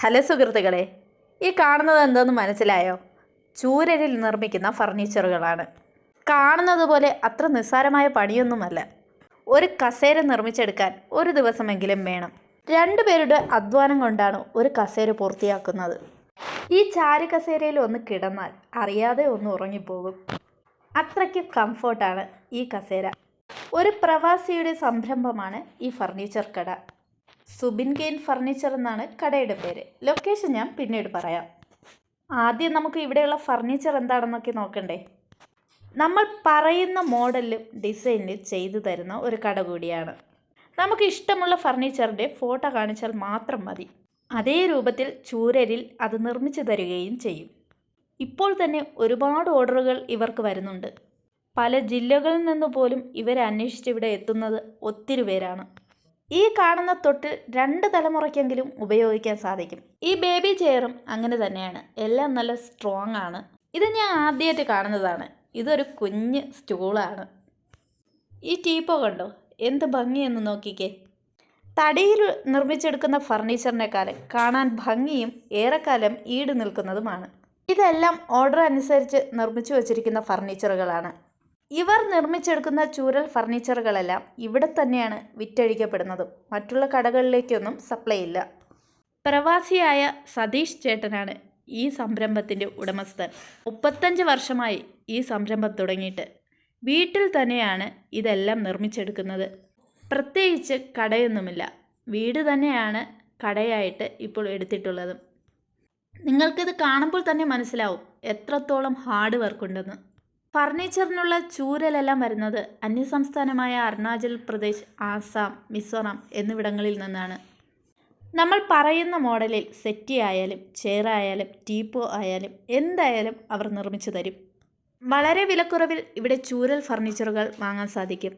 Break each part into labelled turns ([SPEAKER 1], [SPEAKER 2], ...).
[SPEAKER 1] Hello സുഹൃത്തുക്കളെ, ഈ കാണുന്നത് എന്തെന്ന് മനസ്സിലായോ? ചൂരലിൽ നിർമ്മിക്കുന്ന ഫർണിച്ചറുകളാണ്. കാണുന്നത് പോലെ അത്ര നിസ്സാരമായ പണിയൊന്നുമല്ല. ഒരു കസേര നിർമ്മിച്ചെടുക്കാൻ ഒരു ദിവസമെങ്കിലും വേണം. രണ്ടുപേരുടെ അധ്വാനം കൊണ്ടാണ് ഒരു കസേര പൂർത്തിയാക്കുന്നത്. ഈ ചാരു കസേരയിൽ ഒന്ന് കിടന്നാൽ അറിയാതെ ഒന്ന് ഉറങ്ങിപ്പോകും. അത്രയ്ക്ക് കംഫോർട്ടാണ് ഈ കസേര. ഒരു പ്രവാസിയുടെ സംരംഭമാണ് ഈ ഫർണിച്ചർ കട. സുബിൻ കെയിൻ ഫർണിച്ചർ എന്നാണ് കടയുടെ പേര്. ലൊക്കേഷൻ ഞാൻ പിന്നീട് പറയാം. ആദ്യം നമുക്ക് ഇവിടെയുള്ള ഫർണിച്ചർ എന്താണെന്നൊക്കെ നോക്കണ്ടേ. നമ്മൾ പറയുന്ന മോഡലിലും ഡിസൈനിൽ ചെയ്തു തരുന്ന ഒരു കട കൂടിയാണ്. നമുക്ക് ഇഷ്ടമുള്ള ഫർണിച്ചറിൻ്റെ ഫോട്ടോ കാണിച്ചാൽ മാത്രം മതി. അതേ രൂപത്തിൽ ചൂരലിൽ അത് നിർമ്മിച്ചു തരികയും ചെയ്യും. ഇപ്പോൾ തന്നെ ഒരുപാട് ഓർഡറുകൾ ഇവർക്ക് വരുന്നുണ്ട്. പല ജില്ലകളിൽ നിന്ന് പോലും ഇവരെ അന്വേഷിച്ച് ഇവിടെ എത്തുന്നത് ഒത്തിരി പേരാണ്. ഈ കാണുന്ന തൊട്ട് 2 തലമുറയ്ക്കെങ്കിലും ഉപയോഗിക്കാൻ സാധിക്കും. ഈ ബേബി ചെയറും അങ്ങനെ തന്നെയാണ്. എല്ലാം നല്ല സ്ട്രോങ് ആണ്. ഇത് ഞാൻ ആദ്യമായിട്ട് കാണുന്നതാണ്. ഇതൊരു കുഞ്ഞ് സ്റ്റൂളാണ്. ഈ ടീപ്പോ കണ്ടോ, എന്ത് ഭംഗിയെന്ന് നോക്കിക്കേ. തടിയിൽ നിർമ്മിച്ചെടുക്കുന്ന ഫർണിച്ചറിനേക്കാളും കാണാൻ ഭംഗിയും ഏറെക്കാലം ഈട് നിൽക്കുന്നതുമാണ്. ഇതെല്ലാം ഓർഡർ അനുസരിച്ച് നിർമ്മിച്ചു വച്ചിരിക്കുന്ന ഫർണിച്ചറുകളാണ്. ഇവർ നിർമ്മിച്ചെടുക്കുന്ന ചൂരൽ ഫർണിച്ചറുകളെല്ലാം ഇവിടെ തന്നെയാണ് വിറ്റഴിക്കപ്പെടുന്നതും. മറ്റുള്ള കടകളിലേക്കൊന്നും സപ്ലൈ ഇല്ല. പ്രവാസിയായ സതീഷ് ചേട്ടനാണ് ഈ സംരംഭത്തിൻ്റെ ഉടമസ്ഥൻ. 35 വർഷമായി ഈ സംരംഭം തുടങ്ങിയിട്ട്. വീട്ടിൽ തന്നെയാണ് ഇതെല്ലാം നിർമ്മിച്ചെടുക്കുന്നത്. പ്രത്യേകിച്ച് കടയൊന്നുമില്ല, വീട് തന്നെയാണ് കടയായിട്ട് ഇപ്പോൾ എടുത്തിട്ടുള്ളത്. നിങ്ങൾക്കിത് കാണുമ്പോൾ തന്നെ മനസ്സിലാവും എത്രത്തോളം ഹാർഡ് വർക്ക് ഉണ്ടെന്ന്. ഫർണിച്ചറിനുള്ള ചൂരലെല്ലാം വരുന്നത് അന്യസംസ്ഥാനമായ അരുണാചൽ പ്രദേശ്, ആസാം, മിസോറാം എന്നിവിടങ്ങളിൽ നിന്നാണ്. നമ്മൾ പറയുന്ന മോഡലിൽ സെറ്റി ആയാലും ചെയറായാലും ടീപ്പോ ആയാലും എന്തായാലും അവർ നിർമ്മിച്ചു തരും. വളരെ വിലക്കുറവിൽ ഇവിടെ ചൂരൽ ഫർണിച്ചറുകൾ വാങ്ങാൻ സാധിക്കും.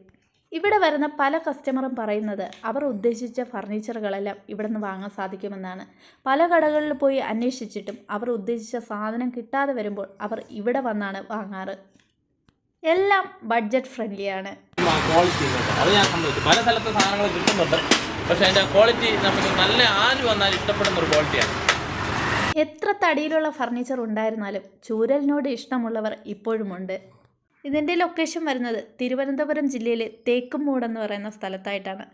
[SPEAKER 1] ഇവിടെ വരുന്ന പല കസ്റ്റമറും പറയുന്നത് അവർ ഉദ്ദേശിച്ച ഫർണിച്ചറുകളെല്ലാം ഇവിടെ നിന്ന് വാങ്ങാൻ സാധിക്കുമെന്നാണ്. പല കടകളിൽ പോയി അന്വേഷിച്ചിട്ടും അവർ ഉദ്ദേശിച്ച സാധനം കിട്ടാതെ വരുമ്പോൾ അവർ ഇവിടെ വന്നാണ് വാങ്ങാറ്. എല്ലാം ബഡ്ജറ്റ് ഫ്രണ്ട്ലിയാണ്.
[SPEAKER 2] ക്വാളിറ്റി അത് ഞാൻ സംബന്ധിച്ചു പല സ്ഥലത്ത് സാധനങ്ങൾ കിട്ടുന്നുണ്ട്. പക്ഷേ അതിൻ്റെ ക്വാളിറ്റി നമുക്ക് നല്ല ആര് വന്നാൽ ഇഷ്ടപ്പെടുന്ന ഒരു ക്വാളിറ്റിയാണ്.
[SPEAKER 1] എത്ര തടിയിലുള്ള ഫർണിച്ചർ ഉണ്ടായിരുന്നാലും ചൂരലിനോട് ഇഷ്ടമുള്ളവർ ഇപ്പോഴുമുണ്ട്. ഇതിൻ്റെ ലൊക്കേഷൻ വരുന്നത് തിരുവനന്തപുരം ജില്ലയിലെ തേക്കുംമൂട് എന്ന് പറയുന്ന സ്ഥലത്തായിട്ടാണ്.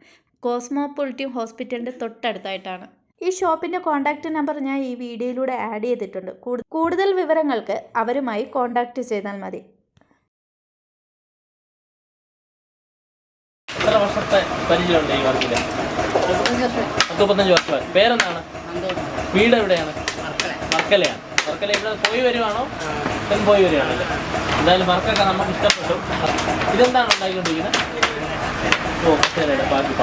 [SPEAKER 1] കോസ്മോപൊളിറ്റൻ ഹോസ്പിറ്റലിൻ്റെ തൊട്ടടുത്തായിട്ടാണ്. ഈ ഷോപ്പിൻ്റെ കോൺടാക്റ്റ് നമ്പർ ഞാൻ ഈ വീഡിയോയിലൂടെ ആഡ് ചെയ്തിട്ടുണ്ട്. കൂടുതൽ വിവരങ്ങൾക്ക് അവരുമായി കോൺടാക്റ്റ് ചെയ്താൽ മതി.
[SPEAKER 2] എത്ര വർഷത്തെ പരിചയമുണ്ട് ഈ വർക്കിൽ? 35 വർഷം. പേരെന്താണ്? വീട് എവിടെയാണ്? വർക്കലയാണ്. വർക്കല ഇവിടെ പോയി വരുവാണോ? പോയി വരുവാണല്ലേ. എന്തായാലും വർക്കൊക്കെ നമുക്ക് ഇഷ്ടപ്പെട്ടു. ഇതെന്താണ് ഉണ്ടാക്കിക്കൊണ്ടിരിക്കുന്നത്? ഓ ശരി, ബാക്കി